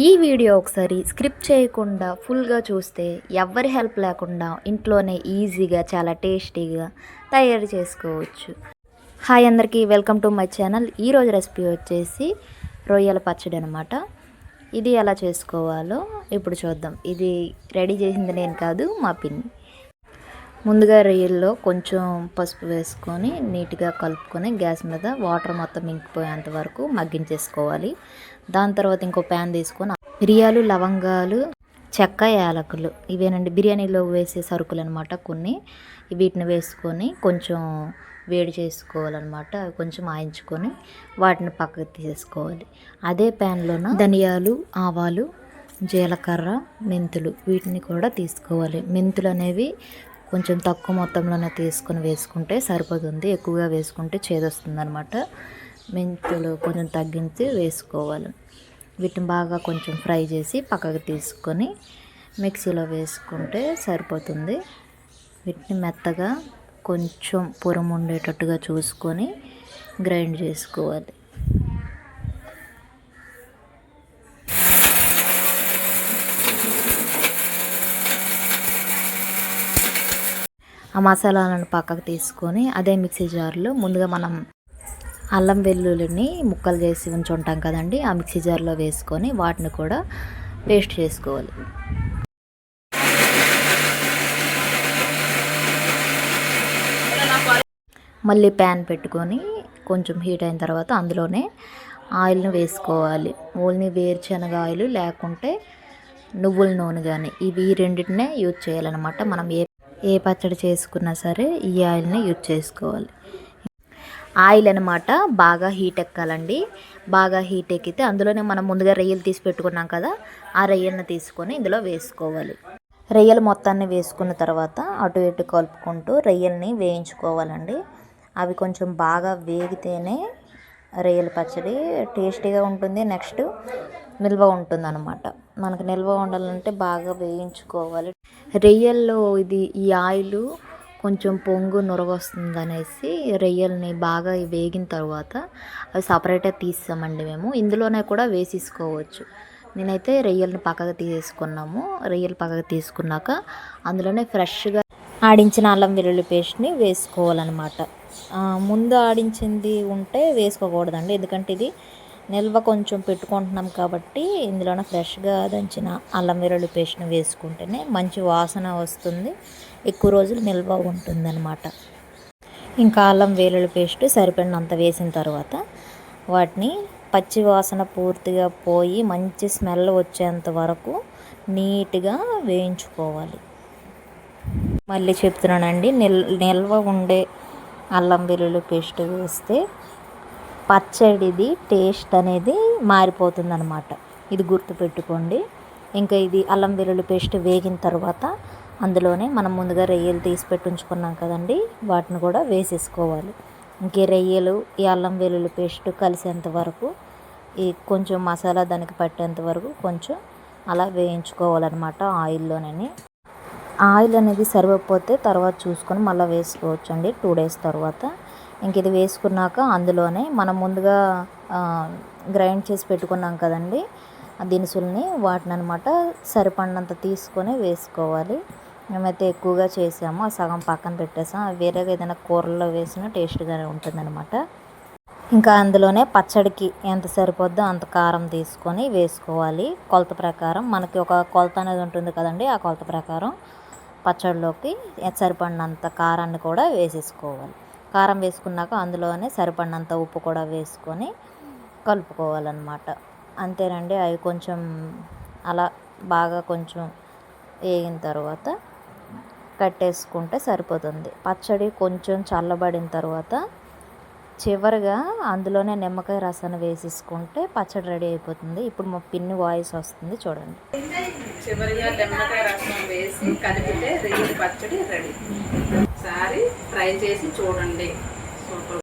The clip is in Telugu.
ఈ వీడియో ఒకసారి స్క్రిప్ట్ చేయకుండా ఫుల్గా చూస్తే ఎవ్వరి హెల్ప్ లేకుండా ఇంట్లోనే ఈజీగా చాలా టేస్టీగా తయారు చేసుకోవచ్చు. హాయ్ అందరికీ, వెల్కమ్ టు మై ఛానల్. ఈరోజు రెసిపీ వచ్చేసి రొయ్యల పచ్చడి అనమాట. ఇది ఎలా చేసుకోవాలో ఇప్పుడు చూద్దాం. ఇది రెడీ చేసింది నేను కాదు, మా పిన్ని. ముందుగా రొయ్యల్లో కొంచెం పసుపు వేసుకొని నీట్గా కలుపుకొని గ్యాస్ మీద వాటర్ మొత్తం ఇంకిపోయేంత వరకు మగ్గించేసుకోవాలి. దాని తర్వాత ఇంకో ప్యాన్ తీసుకొని మిరియాలు, లవంగాలు, చెక్క, యాలకులు ఇవేనండి బిర్యానీలో వేసే సరుకులు అనమాట. కొన్ని వీటిని వేసుకొని కొంచెం వేడి చేసుకోవాలన్నమాట. అవి కొంచెం ఆయించుకొని వాటిని పక్కకు తీసేసుకోవాలి. అదే ప్యాన్లోన ధనియాలు, ఆవాలు, జీలకర్ర, మెంతులు వీటిని కూడా తీసుకోవాలి. మెంతులు అనేవి కొంచెం తక్కువ మొత్తంలోనే తీసుకొని వేసుకుంటే సరిపోతుంది. ఎక్కువగా వేసుకుంటే చేదొస్తుంది అనమాట. మెంతులు కొంచెం తగ్గించి వేసుకోవాలి. వీటిని బాగా కొంచెం ఫ్రై చేసి పక్కకు తీసుకొని మిక్సీలో వేసుకుంటే సరిపోతుంది. వీటిని మెత్తగా కొంచెం పురం ఉండేటట్టుగా చూసుకొని గ్రైండ్ చేసుకోవాలి. ఆ మసాలాలను పక్కకు తీసుకొని అదే మిక్సీ జార్లో ముందుగా మనం అల్లం వెల్లుల్లిని ముక్కలు చేసి ఉంచుంటాం కదండి, ఆ మిక్సీ జార్లో వేసుకొని వాటిని కూడా పేస్ట్ చేసుకోవాలి. మళ్ళీ ప్యాన్ పెట్టుకొని కొంచెం హీట్ అయిన తర్వాత అందులోనే ఆయిల్ని వేసుకోవాలి. ఓన్లీ వేరుశనగ ఆయిల్ లేకుంటే నువ్వుల నూనె కానీ ఇవి రెండింటినే యూజ్ చేయాలన్నమాట. మనం ఏ పచ్చడి చేసుకున్నా సరే ఈ ఆయిల్ని యూజ్ చేసుకోవాలి. ఆయిల్ అనమాట బాగా హీట్ ఎక్కాలండి. బాగా హీట్ ఎక్కితే అందులోనే మనం ముందుగా రొయ్యలు తీసి పెట్టుకున్నాం కదా, ఆ రొయ్యలను తీసుకొని ఇందులో వేసుకోవాలి. రొయ్యలు మొత్తాన్ని వేసుకున్న తర్వాత అటు ఇటు కలుపుకుంటూ రొయ్యల్ని వేయించుకోవాలండి. అవి కొంచెం బాగా వేగితేనే రొయ్యల పచ్చడి టేస్టీగా ఉంటుంది. నెక్స్ట్ నిల్వ ఉంటుంది అనమాట. మనకు నిల్వ ఉండాలంటే బాగా వేయించుకోవాలి. రొయ్యల్లో ఈ ఆయిల్ కొంచెం పొంగు నొరగొస్తుంది అనేసి రొయ్యల్ని బాగా వేగిన తర్వాత అవి సపరేట్గా తీసామండి మేము. ఇందులోనే కూడా వేసేసుకోవచ్చు. నేనైతే రొయ్యల్ని పక్కకు తీసేసుకున్నాము. రొయ్యలు పక్కకు తీసుకున్నాక అందులోనే ఫ్రెష్గా ఆడించిన అల్లం వెల్లుల్లి పేస్ట్ని వేసుకోవాలన్నమాట. ముందు ఆడించింది ఉంటే వేసుకోకూడదండి, ఎందుకంటే ఇది నిల్వ కొంచెం పెట్టుకుంటున్నాం కాబట్టి ఇందులోనే ఫ్రెష్గా దంచిన అల్లం వెల్లుల్లి పేస్ట్ని వేసుకుంటేనే మంచి వాసన వస్తుంది, ఎక్కువ రోజులు నిల్వ ఉంటుంది అనమాట. ఇంకా అల్లం వెల్లుల్లి పేస్ట్ సరిపడినంత వేసిన తర్వాత వాటిని పచ్చి వాసన పూర్తిగా పోయి మంచి స్మెల్ వచ్చేంత వరకు నీట్గా వేయించుకోవాలి. మళ్ళీ చెప్తున్నానండి, నిల్వ ఉండే అల్లం వెల్లుల్లి పేస్ట్ వేస్తే పచ్చడిది టేస్ట్ అనేది మారిపోతుంది అనమాట. ఇది గుర్తుపెట్టుకోండి. ఇంకా ఇది అల్లం వెల్లుల్లి పేస్ట్ వేగిన తర్వాత అందులోనే మనం ముందుగా రొయ్యలు తీసి పెట్టి ఉంచుకున్నాం కదండి, వాటిని కూడా వేసేసుకోవాలి. ఇంకే రొయ్యలు ఈ అల్లం వెల్లుల్లి పేస్ట్ కలిసేంత వరకు ఈ కొంచెం మసాలా దానికి పట్టేంత వరకు కొంచెం అలా వేయించుకోవాలన్నమాట ఆయిల్లోనే. ఆయిల్ అనేది సరిపోతే తర్వాత చూసుకొని మళ్ళీ వేసుకోవచ్చు అండి 2 days తర్వాత. ఇంక ఇది వేసుకున్నాక అందులోనే మనం ముందుగా గ్రైండ్ చేసి పెట్టుకున్నాం కదండి ఆ దినుసుల్ని, వాటిని అనమాట సరిపడినంత తీసుకొని వేసుకోవాలి. మేమైతే ఎక్కువగా చేసాము, ఆ సగం పక్కన పెట్టేసాం. వేరేగా ఏదైనా కూరల్లో వేసినా టేస్ట్గానే ఉంటుందన్నమాట. ఇంకా అందులోనే పచ్చడికి ఎంత సరిపోద్దో అంత కారం తీసుకొని వేసుకోవాలి. కొలత ప్రకారం మనకి ఒక కొలత అనేది ఉంటుంది కదండి, ఆ కొలత ప్రకారం పచ్చడిలోకి సరిపడినంత కారాన్ని కూడా వేసేసుకోవాలి. కారం వేసుకున్నాక అందులోనే సరిపడినంత ఉప్పు కూడా వేసుకొని కలుపుకోవాలన్నమాట. అంతేనండి. అవి కొంచెం అలా బాగా కొంచెం వేగిన తర్వాత కట్టేసుకుంటే సరిపోతుంది. పచ్చడి కొంచెం చల్లబడిన తర్వాత చివరిగా అందులోనే నిమ్మకాయ రసాన్ని వేసేసుకుంటే పచ్చడి రెడీ అయిపోతుంది. ఇప్పుడు మా పిన్ని వాయిస్ వస్తుంది, చూడండి. చివరిగా నిమ్మకాయ రసం వేసి కలిపితే రొయ్యల పచ్చడి రెడీ. ఒకసారి ట్రై చేసి చూడండి. సూపర్.